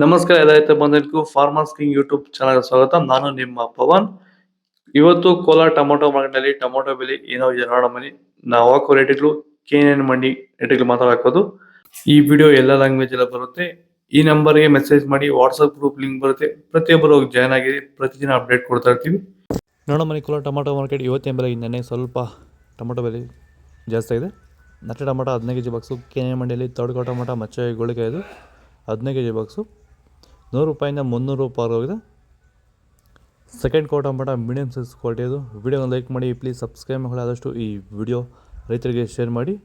ನಮಸ್ಕಾರ ರೈತ ಬಂಧುಗಳಿಗೂ farmers king YouTube channel ಸ್ವಾಗತ. ನಾನು ನಿಮ್ಮ ಪವನ್. ಇವತ್ತು ಕೋಲಾರ ಟೊಮೊಟೊ ಮಾರ್ಕೆಟ್ನಲ್ಲಿ ಟೊಮೊಟೊ ಬೆಲೆ ಏನೋ ಇದೆ ನೋಡಮನಿ. ನಾವು ಹಾಕೋ ರೇಟ್ಗಳು KNN ಮಂಡಿ ರೇಟ್ಗಳು ಮಾತ್ರ ಹಾಕೋದು. ಈ ವಿಡಿಯೋ ಎಲ್ಲ ಲ್ಯಾಂಗ್ವೇಜ್ ಎಲ್ಲ ಬರುತ್ತೆ. ಈ ನಂಬರ್ಗೆ ಮೆಸೇಜ್ ಮಾಡಿ, ವಾಟ್ಸಪ್ ಗ್ರೂಪ್ ಲಿಂಕ್ ಬರುತ್ತೆ, ಪ್ರತಿಯೊಬ್ಬರು ಜಾಯ್ನ್ ಆಗಿ ಪ್ರತಿದಿನ ಅಪ್ಡೇಟ್ ಕೊಡ್ತಾ ಇರ್ತೀವಿ. ನೋಡಮನಿ ಕೋಲಾರ ಟೊಮೊಟೊ ಮಾರ್ಕೆಟ್ ಇವತ್ತಿನ ಬೆಲೆ ನೆನ್ನೆ ಸ್ವಲ್ಪ ಟೊಮೊಟೊ ಬೆಲೆ ಜಾಸ್ತಿ ಆಗಿದೆ. ನಟ್ಟೆ ಟೊಮೊಟೊ 15 kg ಬಾಕ್ಸು. KNN ಮಂಡಿಯಲ್ಲಿ ತರ್ಡ್ ಟೊಮೊಟೊ ಮಚ್ಚೆ ಗೋಳಿಕಾಯ್ದು 15 kg ಬಾಕ್ಸು 100 ರೂಪಾಯಿಂದ 300 ರೂಪಾಯಿ ಹೋಗಿದೆ. ಸೆಕೆಂಡ್ ಕೋ ಟೊಮೊಟೊ ಮೀಡಿಯಮ್ ಸೈಜ್ ಕ್ವಾಲಿಟಿ ಅದು. ವಿಡಿಯೋನ ಲೈಕ್ ಮಾಡಿ, ಪ್ಲೀಸ್ ಸಬ್ಸ್ಕ್ರೈಬ್ ಮಾಡಿ, ಆದಷ್ಟು ಈ ವಿಡಿಯೋ ರೈತರಿಗೆ ಶೇರ್ ಮಾಡಿ.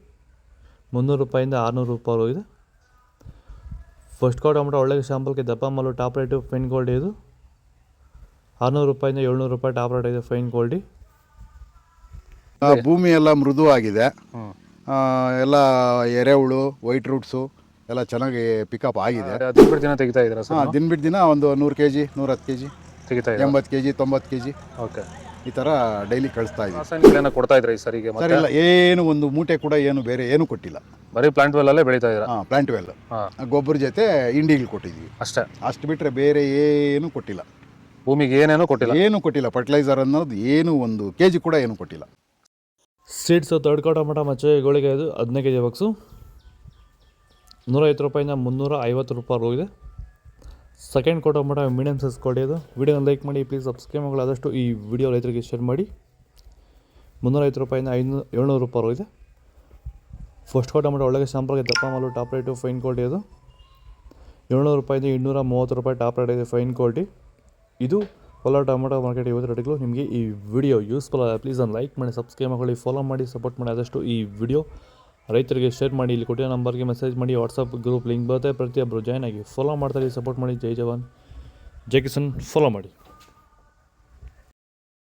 300 ರೂಪಾಯಿಂದ 600 ರೂಪಾಯಿ ಹೋಗಿದೆ. ಫಸ್ಟ್ ಕೋ ಟೊಮೊಟೊ ಒಳ್ಳೆ ಶಾಂಪಲ್ಗೆ ದಪ್ಪ ಮಾಲು ಟಾಪ್ ರೇಟು ಫೈನ್ ಕ್ವಾಲಿಟಿ ಇದು. 600 ರೂಪಾಯಿಂದ 700 ರೂಪಾಯಿ ಟಾಪ್ ರೇಟ್ ಇದೆ ಫೈನ್ ಕ್ವಾಲಿಟಿ. ಭೂಮಿ ಎಲ್ಲ ಮೃದುವಾಗಿದೆ, ಎಲ್ಲ ಎರೆಹುಳು, ವೈಟ್ ರೂಟ್ಸು ಎಲ್ಲ ಚೆನ್ನಾಗಿ ಪಿಕಪ್ ಆಗಿದೆ. ದಿನ ಬಿಟ್ಟು ದಿನ ತೆಗಿತಾ ಇದ್ದೀರಾ ಸರ್? ದಿನ ಬಿಟ್ಟು ದಿನ ಒಂದು 100 kg 110 kg ತೆಗಿತಾ ಇದ್ದೀರಾ? 80 kg 90 kg ಓಕೆ. ಈ ಥರ ಡೈಲಿ ಕಳಿಸ್ತಾ ಇದ್ದೀವಿ. ರಾಸಾಯನಿಕಗಳನ್ನ ಕೊಡ್ತಾ ಇದ್ರಾ ಈ ಸರಿಗೆ? ಸರ್ ಇಲ್ಲ, ಏನು ಒಂದು ಮೂಟೆ ಕೂಡ ಏನು ಬೇರೆ ಏನು ಕೊಟ್ಟಿಲ್ಲ. ಬರೀ ಪ್ಲಾಂಟ್ ವೆಲ್ ಅಲ್ಲೇ ಬೆಳೀತಾ ಇದ್ದೀರಾ? ಪ್ಲಾಂಟ್ ವೆಲ್ ಗೊಬ್ಬರ ಜೊತೆ ಇಂಡಿಗಳು ಕೊಟ್ಟಿದ್ವಿ ಅಷ್ಟೇ. ಅಷ್ಟು ಬಿಟ್ಟರೆ ಬೇರೆ ಏನು ಕೊಟ್ಟಿಲ್ಲ. ಭೂಮಿಗೆ ಏನೇನೋ ಕೊಟ್ಟಿಲ್ಲ? ಏನು ಕೊಟ್ಟಿಲ್ಲ. ಫರ್ಟಿಲೈಸರ್ ಅನ್ನೋದು ಏನು 1 kg ಕೂಡ ಏನು ಕೊಟ್ಟಿಲ್ಲ. ಸೀಡ್ಸು ತರ್ಡ್ ಕೋ ಟೊಮೊಟೊ ಮಚ್ಚೆ ಗೋಳಿಗೆ ಇದು 15 kg ಬಾಕ್ಸು 150 ರೂಪಾಯಿಂದ 350 ರೂಪಾಯಿ ಹೋಗಿದೆ. ಸೆಕೆಂಡ್ ಕೋ ಟೊಮೊಟೊ ಮೀಡಿಯಮ್ ಸೈಜ್ ಕೊಡಿಯೋದು. ವಿಡಿಯೋನ ಲೈಕ್ ಮಾಡಿ, ಪ್ಲೀಸ್ ಸಬ್ಸ್ಕ್ರೈಬ್ ಮಾಡಿ, ಆದಷ್ಟು ಈ ವಿಡಿಯೋ ರೈತರಿಗೆ ಶೇರ್ ಮಾಡಿ. 350 ರೂಪಾಯಿಂದ 700 ರೂಪಾಯಿ ಹೋಗಿದೆ. ಫಸ್ಟ್ ಕೋ ಟೊಮೊಟೊ ಒಳ್ಳೆಗೆ ಶಾಂಪಲ್ಗೆ ದಪ್ಪ ಮಾಲು ಟಾಪ್ ರೇಟು ಫೈನ್ ಕ್ವಾಲಿಟಿ ಅದು. 700 ರೂಪಾಯಿಂದ 230 ರೂಪಾಯಿ ಟಾಪ್ ರೇಟ್ ಇದೆ ಫೈನ್ ಕ್ವಾಲಿಟಿ. ಇದು ಕೋಲಾರ ಟೊಮೊಟೊ ಮಾರ್ಕೆಟ್ ಇವತ್ತು ರೇಟ್ಗಳು. ನಿಮಗೆ ಈ ವಿಡಿಯೋ ಯೂಸ್ಫುಲ್ ಆಗ ಪ್ಲೀಸ್ ಒಂದು ಲೈಕ್ ಮಾಡಿ, ಸಬ್ಸ್ಕ್ರೈಬ್ ಮಾಡಿ, ಫಾಲೋ ಮಾಡಿ, ಸಪೋರ್ಟ್ ಮಾಡಿ, ಆದಷ್ಟು ಈ ವಿಡಿಯೋ ರೈತರಿಗೆ ಶೇರ್ ಮಾಡಿ. ಇಲ್ಲಿ ಕೊಟ್ಟಿರೋ ನಂಬರ್ಗೆ ಮೆಸೇಜ್ ಮಾಡಿ, ವಾಟ್ಸಪ್ ಗ್ರೂಪ್ ಲಿಂಕ್ ಬರುತ್ತೆ, ಪ್ರತಿಯೊಬ್ಬರು ಜಾಯ್ನ್ ಆಗಿ ಫಾಲೋ ಮಾಡ್ತಾರೆ, ಸಪೋರ್ಟ್ ಮಾಡಿ. ಜೈ ಜವಾನ್ ಜೈ ಕಿಸಾನ್, ಫಾಲೋ ಮಾಡಿ.